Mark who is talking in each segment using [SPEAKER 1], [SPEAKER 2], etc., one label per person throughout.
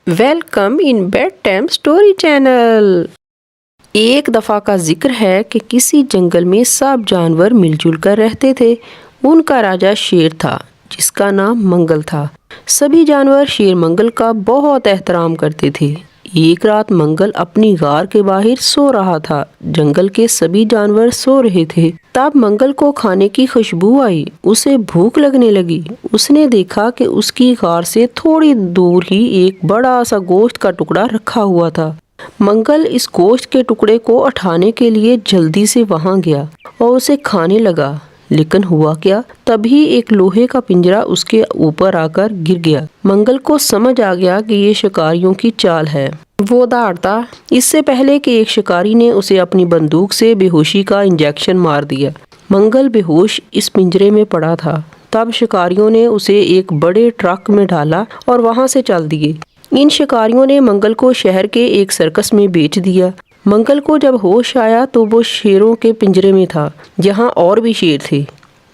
[SPEAKER 1] Welcome in bed time story channel. एक दफ़ा का जिक्र है कि किसी जंगल में सब जानवर मिलजुल कर रहते थे। उनका राजा शेर था जिसका नाम मंगल था। सभी जानवर शेर मंगल का बहुत एहतराम करते थे। एक रात मंगल अपनी गार के बाहर सो रहा था। जंगल के सभी जानवर सो रहे थे। तब मंगल को खाने की खुशबू आई। उसे भूख लगने लगी। उसने देखा कि उसकी गार से थोड़ी दूर ही एक बड़ा सा गोश्त का टुकड़ा रखा हुआ था। मंगल इस गोश्त के टुकड़े को उठाने के लिए जल्दी से वहां गया और उसे खाने लगा। लेकिन हुआ क्या, तभी एक लोहे का पिंजरा उसके ऊपर आकर गिर गया। मंगल को समझ आ गया कि ये शिकारियों की चाल है। वो दौड़ता इससे पहले कि एक शिकारी ने उसे अपनी बंदूक से बेहोशी का इंजेक्शन मार दिया। मंगल बेहोश इस पिंजरे में पड़ा था। तब शिकारियों ने उसे एक बड़े ट्रक में डाला और वहां से चल दिए। इन शिकारियों ने मंगल को शहर के एक सर्कस में बेच दिया। मंगल को जब होश आया तो वो शेरों के पिंजरे में था जहाँ और भी शेर थे।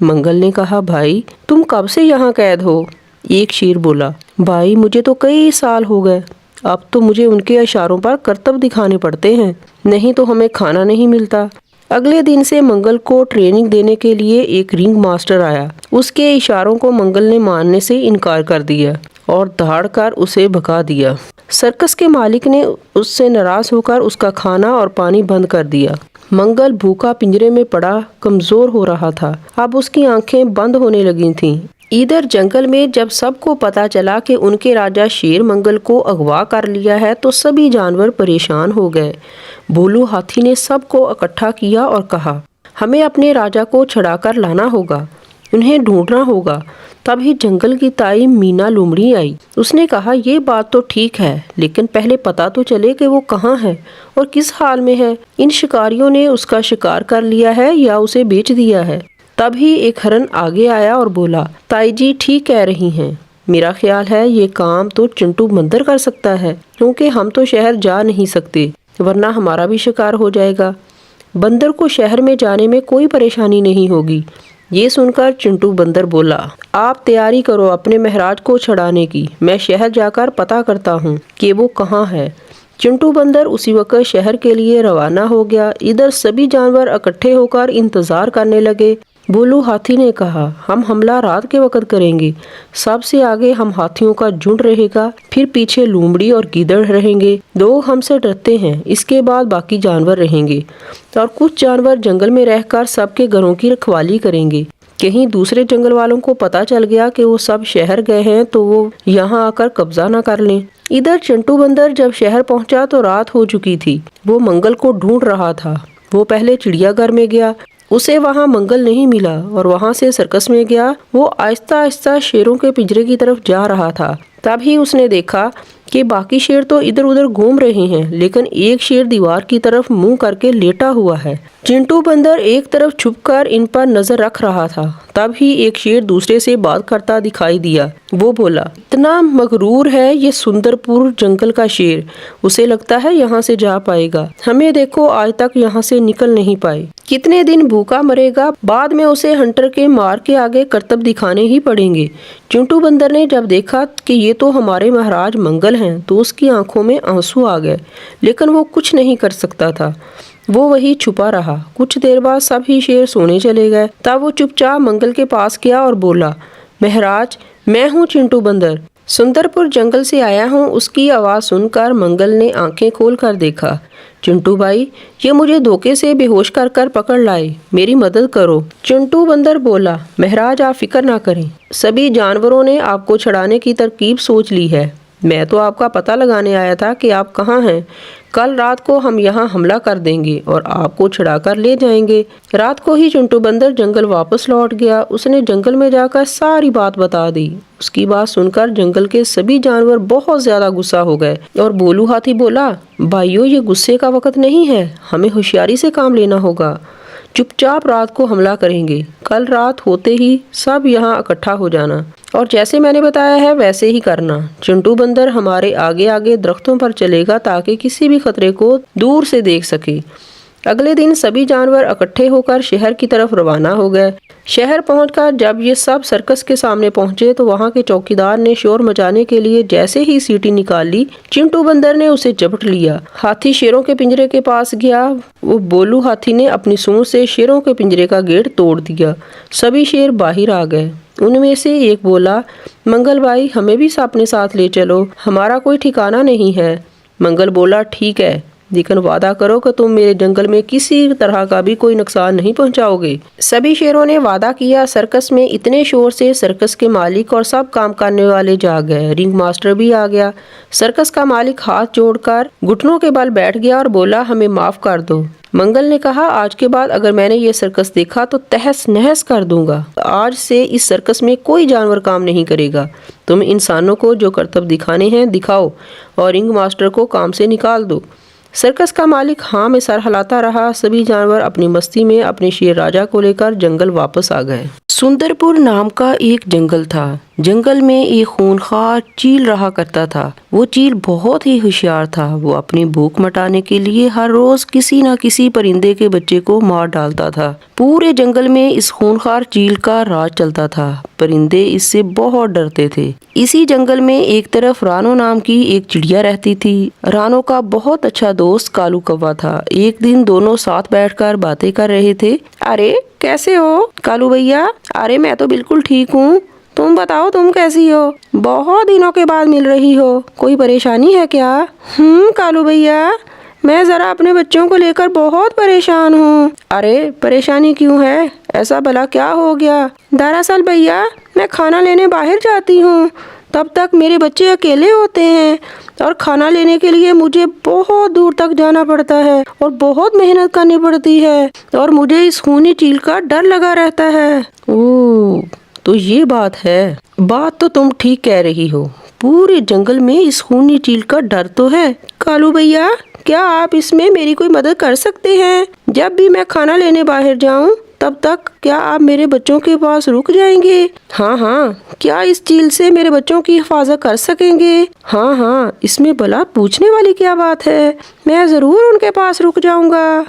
[SPEAKER 1] मंगल ने कहा, भाई तुम कब से यहाँ कैद हो? एक शेर बोला, भाई मुझे तो कई साल हो गए। अब तो मुझे उनके इशारों पर करतब दिखाने पड़ते हैं, नहीं तो हमें खाना नहीं मिलता। अगले दिन से मंगल को ट्रेनिंग देने के लिए एक रिंग मास्टर आया। उसके इशारों को मंगल ने मानने से इनकार कर दिया और दहाड़कर उसे भगा दिया। सर्कस के मालिक ने उससे नाराज होकर उसका खाना और पानी बंद कर दिया। मंगल भूखा पिंजरे में पड़ा कमजोर हो रहा था। अब उसकी आंखें बंद होने लगी थीं। इधर जंगल में जब सबको पता चला कि उनके राजा शेर मंगल को अगवा कर लिया है तो सभी जानवर परेशान हो गए। भोलू हाथी ने सबको इकट्ठा किया और कहा, हमें अपने राजा को छुड़ाकर लाना होगा, उन्हें ढूंढना होगा। तभी जंगल की ताई मीना लोमड़ी आई। उसने कहा, ये बात तो ठीक है, लेकिन पहले पता तो चले कि वो कहाँ है और किस हाल में है। इन शिकारियों ने उसका शिकार कर लिया है या उसे बेच दिया है। तभी एक हरन आगे आया और बोला, ताई जी ठीक कह रही हैं। मेरा ख्याल है ये काम तो चिंटू बंदर कर सकता है, क्योंकि हम तो शहर जा नहीं सकते, वरना हमारा भी शिकार हो जाएगा। बंदर को शहर में जाने में कोई परेशानी नहीं होगी। ये सुनकर चिंटू बंदर बोला, आप तैयारी करो अपने महाराज को छुड़ाने की। मैं शहर जाकर पता करता हूँ कि वो कहाँ है। चिंटू बंदर उसी वक्त शहर के लिए रवाना हो गया। इधर सभी जानवर इकट्ठे होकर इंतजार करने लगे। भोलू हाथी ने कहा, हम हमला रात के वक्त करेंगे। सबसे आगे हम हाथियों का झुंड रहेगा, फिर पीछे लोमड़ी और गीदड़ रहेंगे। दो हमसे डरते हैं, इसके बाद बाकी जानवर रहेंगे और कुछ जानवर जंगल में रहकर सबके घरों की रखवाली करेंगे। कहीं दूसरे जंगल वालों को पता चल गया कि वो सब शहर गए हैं तो वो यहाँ आकर कब्जा न कर लें। इधर चिंटू बंदर जब शहर पहुंचा तो रात हो चुकी थी। वो मंगल को ढूंढ रहा था। वो पहले चिड़ियाघर में गया, उसे वहां मंगल नहीं मिला और वहां से सर्कस में गया। वो आहिस्ता आहिस्ता शेरों के पिंजरे की तरफ जा रहा था। तभी उसने देखा कि बाकी शेर तो इधर उधर घूम रहे हैं, लेकिन एक शेर दीवार की तरफ मुंह करके लेटा हुआ है। चिंटू बंदर एक तरफ छुपकर इन पर नजर रख रहा था। तभी एक शेर दूसरे से बात करता दिखाई दिया। वो बोला, इतना मगरूर है ये सुंदरपुर जंगल का शेर, उसे लगता है यहाँ से जा पाएगा। हमें देखो, आज तक यहाँ से निकल नहीं पाए। कितने दिन भूखा मरेगा, बाद में उसे हंटर के मार के आगे करतब दिखाने ही पड़ेंगे। चिंटू बंदर ने जब देखा कि ये तो हमारे महाराज मंगल हैं तो उसकी आंखों में आंसू आ गए, लेकिन वो कुछ नहीं कर सकता था। वो वही छुपा रहा। कुछ देर बाद सब ही शेर सोने चले गए। तब वो चुपचाप मंगल के पास गया और बोला, महाराज मैं हूँ चिंटू बंदर, सुंदरपुर जंगल से आया हूँ। उसकी आवाज़ सुनकर मंगल ने आंखें खोल कर देखा। चिंटू भाई, ये मुझे धोखे से बेहोश कर कर पकड़ लाए, मेरी मदद करो। चिंटू बंदर बोला, महाराज आप फिक्र ना करें, सभी जानवरों ने आपको छुड़ाने की तरकीब सोच ली है। मैं तो आपका पता लगाने आया था कि आप कहाँ हैं। कल रात को हम यहाँ हमला कर देंगे और आपको छुड़ाकर ले जाएंगे। रात को ही चिंटू बंदर जंगल वापस लौट गया। उसने जंगल में जाकर सारी बात बता दी। उसकी बात सुनकर जंगल के सभी जानवर बहुत ज्यादा गुस्सा हो गए और भोलू हाथी बोला, भाइयों ये गुस्से का वक्त नहीं है, हमें होशियारी से काम लेना होगा। चुपचाप रात को हमला करेंगे। कल रात होते ही सब यहाँ इकट्ठा हो जाना और जैसे मैंने बताया है वैसे ही करना। चिंटू बंदर हमारे आगे आगे दरख्तों पर चलेगा ताकि किसी भी खतरे को दूर से देख सके। अगले दिन सभी जानवर इकट्ठे होकर शहर की तरफ रवाना हो गए। शहर पहुंचकर जब ये सब सर्कस के सामने पहुंचे तो वहां के चौकीदार ने शोर मचाने के लिए जैसे ही सीटी निकाल ली, चिंटू बंदर ने उसे झपट लिया। हाथी शेरों के पिंजरे के पास गया। वो बोलू हाथी ने अपनी सूंड से शेरों के पिंजरे का गेट तोड़ दिया। सभी शेर बाहर आ गए। उनमें से एक बोला, मंगल भाई, हमें भी अपने साथ ले चलो, हमारा कोई ठिकाना नहीं है। मंगल बोला, ठीक है, लेकिन वादा करो कि तुम मेरे जंगल में किसी तरह का भी कोई नुकसान नहीं पहुंचाओगे। सभी शेरों ने वादा किया। सर्कस में इतने शोर से सर्कस के मालिक और सब काम करने वाले जाग गए। रिंग मास्टर भी आ गया। सर्कस का मालिक हाथ जोड़कर घुटनों के बल बैठ गया और बोला, हमें माफ कर दो। मंगल ने कहा, आज के बाद अगर मैंने ये सर्कस देखा तो तहस नहस कर दूंगा। आज से इस सर्कस में कोई जानवर काम नहीं करेगा। तुम इंसानों को जो करतब दिखाने हैं दिखाओ और रिंग मास्टर को काम से निकाल दो। सर्कस का मालिक हाँ में सर हिलाता रहा। सभी जानवर अपनी मस्ती में अपने शेर राजा को लेकर जंगल वापस आ गए। सुंदरपुर नाम का एक जंगल था। जंगल में एक खूंखार चील रहा करता था। वो चील बहुत ही होशियार था। वो अपनी भूख मिटाने के लिए हर रोज किसी न किसी परिंदे के बच्चे को मार डालता था। पूरे जंगल में इस खूंखार चील का राज चलता था। परिंदे इससे बहुत डरते थे। इसी जंगल में एक तरफ रानो नाम की एक चिड़िया रहती थी। रानो का बहुत अच्छा दोस्त कालू कौवा था। एक दिन दोनों साथ बैठकर बातें कर रहे थे। अरे कैसे हो कालू भैया? अरे मैं तो बिल्कुल ठीक हूँ, तुम बताओ तुम कैसी हो? बहुत दिनों के बाद मिल रही हो, कोई परेशानी है क्या? कालू भैया, मैं जरा अपने बच्चों को लेकर बहुत परेशान हूँ। अरे परेशानी क्यों है? ऐसा भला क्या हो गया? दरअसल भैया, मैं खाना लेने बाहर जाती हूँ, तब तक मेरे बच्चे अकेले होते हैं और खाना लेने के लिए मुझे बहुत दूर तक जाना पड़ता है और बहुत मेहनत करनी पड़ती है और मुझे इस खूनी चील का डर लगा रहता है। ओह, तो ये बात है। बात तो तुम ठीक कह रही हो। पूरे जंगल में इस खूनी चील का डर तो है। कालू भैया, क्या आप इसमें मेरी कोई मदद कर सकते हैं? जब भी मैं खाना लेने बाहर जाऊं, तब तक क्या आप मेरे बच्चों के पास रुक जाएंगे? हाँ, क्या इस चील से मेरे बच्चों की हिफाजत कर सकेंगे? हाँ, इसमें भला पूछने वाली क्या बात है, मैं जरूर उनके पास रुक जाऊंगा।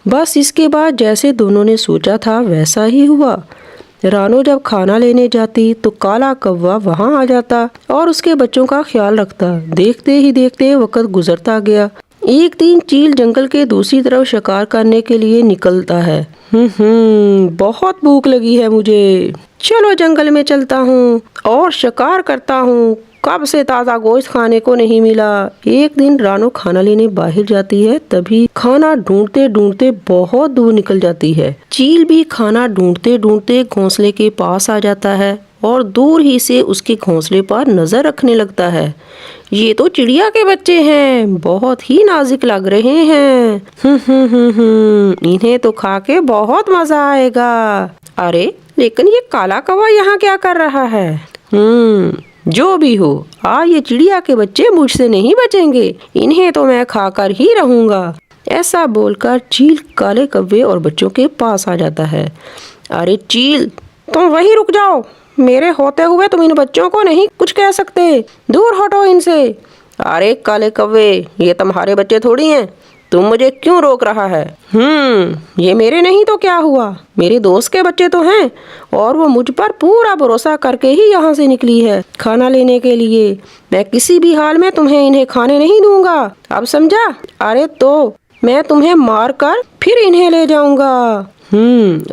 [SPEAKER 1] बस इसके बाद जैसे दोनों ने सोचा था वैसा ही हुआ। रानो जब खाना लेने जाती तो काला कौवा वहाँ आ जाता और उसके बच्चों का ख्याल रखता। देखते ही देखते वक्त गुजरता गया। एक दिन चील जंगल के दूसरी तरफ शिकार करने के लिए निकलता है। बहुत भूख लगी है मुझे, चलो जंगल में चलता हूँ और शिकार करता हूँ। कब से ताज़ा गोश्त खाने को नहीं मिला। एक दिन रानो खाना लेने बाहर जाती है, तभी खाना ढूंढते ढूंढते बहुत दूर निकल जाती है। चील भी खाना ढूंढते ढूंढते घोंसले के पास आ जाता है और दूर ही से उसके घोंसले पर नजर रखने लगता है। ये तो चिड़िया के बच्चे हैं, बहुत ही नाजुक लग रहे हैं। इन्हें तो खा के बहुत मजा आएगा। अरे लेकिन ये काला कौवा यहाँ क्या कर रहा है? जो भी हो, ये चिड़िया के बच्चे मुझसे नहीं बचेंगे, इन्हें तो मैं खाकर ही रहूंगा। ऐसा बोलकर चील काले कौवे और बच्चों के पास आ जाता है। अरे चील, तुम वहीं रुक जाओ, मेरे होते हुए तुम इन बच्चों को नहीं कुछ कह सकते, दूर हटो इनसे। अरे काले कौवे, ये तुम्हारे बच्चे थोड़ी हैं, तुम मुझे क्यों रोक रहा है? ये मेरे नहीं तो क्या हुआ, मेरे दोस्त के बच्चे तो हैं और वो मुझ पर पूरा भरोसा करके ही यहाँ से निकली है खाना लेने के लिए। मैं किसी भी हाल में तुम्हें इन्हें खाने नहीं दूंगा, अब समझा? अरे तो मैं तुम्हें मार कर फिर इन्हें ले जाऊंगा।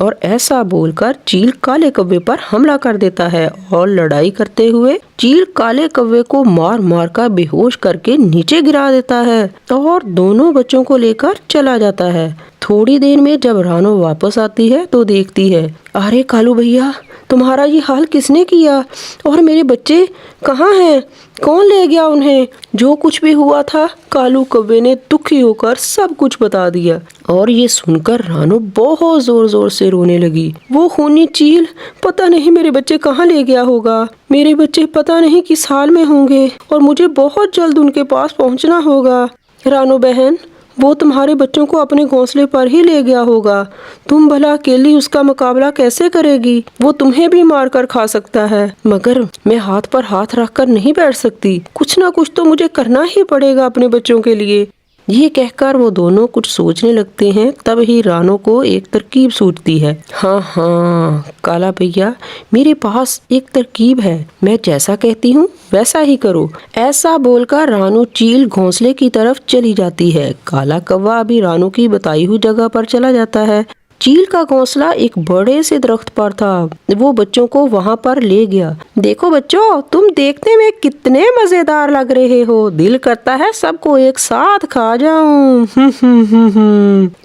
[SPEAKER 1] और ऐसा बोलकर चील काले कौवे पर हमला कर देता है और लड़ाई करते हुए चील काले कौवे को मार मार कर बेहोश करके नीचे गिरा देता है और दोनों बच्चों को लेकर चला जाता है। थोड़ी देर में जब रानो वापस आती है तो देखती है, अरे कालू भैया, तुम्हारा ये हाल किसने किया और मेरे बच्चे कहाँ हैं? कौन ले गया उन्हें? जो कुछ भी हुआ था कालू कौवे ने दुखी होकर सब कुछ बता दिया और ये सुनकर रानो बहुत जोर जोर से रोने लगी। वो खूनी चील पता नहीं मेरे बच्चे कहाँ ले गया होगा, मेरे बच्चे पता नहीं किस हाल में होंगे और मुझे बहुत जल्द उनके पास पहुँचना होगा। रानो बहन, वो तुम्हारे बच्चों को अपने घोंसले पर ही ले गया होगा, तुम भला अकेली उसका मुकाबला कैसे करेगी? वो तुम्हें भी मार कर खा सकता है, मगर मैं हाथ पर हाथ रख कर नहीं बैठ सकती, कुछ ना कुछ तो मुझे करना ही पड़ेगा अपने बच्चों के लिए। ये कहकर वो दोनों कुछ सोचने लगते हैं। तब ही रानो को एक तरकीब सूझती है। हाँ हाँ काला भैया, मेरे पास एक तरकीब है, मैं जैसा कहती हूँ वैसा ही करो। ऐसा बोलकर रानो चील घोंसले की तरफ चली जाती है। काला कौवा भी रानो की बताई हुई जगह पर चला जाता है। चील का घोंसला एक बड़े से दरख्त पर था। वो बच्चों को वहाँ पर ले गया। देखो बच्चों, तुम देखने में कितने मजेदार लग रहे हो, दिल करता है सबको एक साथ खा जाऊं।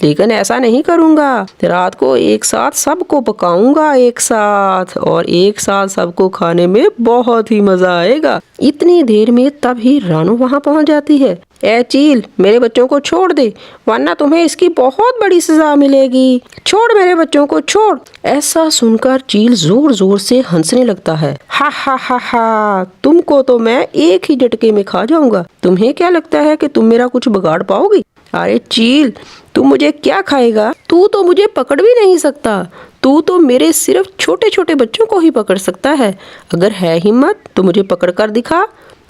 [SPEAKER 1] लेकिन ऐसा नहीं करूँगा, रात को एक साथ सबको पकाऊंगा एक साथ, और एक साथ सबको खाने में बहुत ही मजा आएगा। इतनी देर में तब ही रानो वहाँ पहुँच जाती है। ए चील, मेरे बच्चों को छोड़ दे, वरना तुम्हें इसकी बहुत बड़ी सजा मिलेगी। छोड़ मेरे बच्चों को, छोड़। ऐसा सुनकर चील जोर जोर से हंसने लगता है। हा हा हा हा, तुमको तो मैं एक ही झटके में खा जाऊंगा। तुम्हें क्या लगता है कि तुम मेरा कुछ बिगाड़ पाओगी? अरे चील, तू मुझे क्या खाएगा? तू तो मुझे पकड़ भी नहीं सकता। तू तो मेरे सिर्फ छोटे छोटे बच्चों को ही पकड़ सकता है। अगर है हिम्मत तो मुझे पकड़ कर दिखा।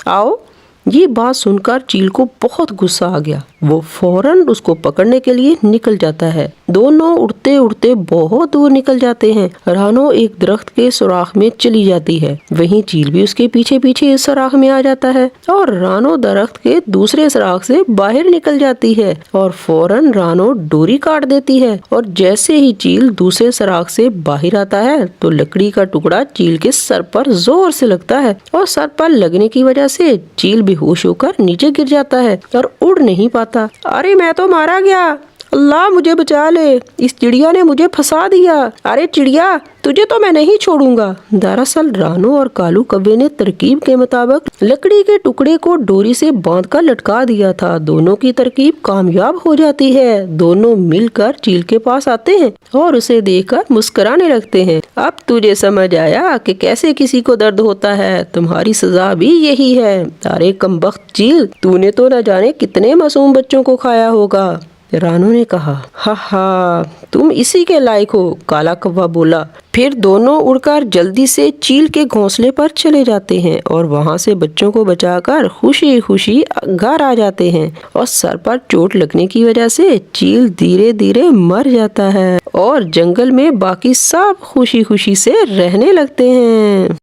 [SPEAKER 1] आओ। ये बात सुनकर चील को बहुत गुस्सा आ गया। वो फौरन उसको पकड़ने के लिए निकल जाता है। दोनों उड़ते उड़ते बहुत दूर निकल जाते हैं। रानो एक दरख्त के सुराख में चली जाती है। वहीं चील भी उसके पीछे पीछे इस सुराख में आ जाता है और रानो दरख्त के दूसरे सुराख से बाहर निकल जाती है और फौरन रानो डोरी काट देती है। और जैसे ही चील दूसरे सुराख से बाहर आता है तो लकड़ी का टुकड़ा चील के सर पर जोर से लगता है और सर पर लगने की वजह से चील बेहोश होकर नीचे गिर जाता है और उड़ नहीं पाता। अरे मैं तो मारा गया, अल्लाह मुझे बचा ले, इस चिड़िया ने मुझे फंसा दिया। अरे चिड़िया, तुझे तो मैं नहीं छोड़ूंगा। दरअसल रानो और कालू कौवे ने तरकीब के मुताबिक लकड़ी के टुकड़े को डोरी से बांधकर लटका दिया था। दोनों की तरकीब कामयाब हो जाती है। दोनों मिलकर चील के पास आते हैं और उसे देखकर मुस्कुराने लगते हैं। अब तुझे समझ आया कि कैसे किसी को दर्द होता है, तुम्हारी सजा भी यही है। अरे कमबख्त चील, तूने तो न जाने कितने मासूम बच्चों को खाया होगा। रानो ने कहा। हा हा, तुम इसी के लायक हो, काला कौवा बोला। फिर दोनों उड़कर जल्दी से चील के घोंसले पर चले जाते हैं और वहां से बच्चों को बचाकर खुशी खुशी घर आ जाते हैं। और सर पर चोट लगने की वजह से चील धीरे धीरे मर जाता है और जंगल में बाकी सब खुशी खुशी से रहने लगते हैं।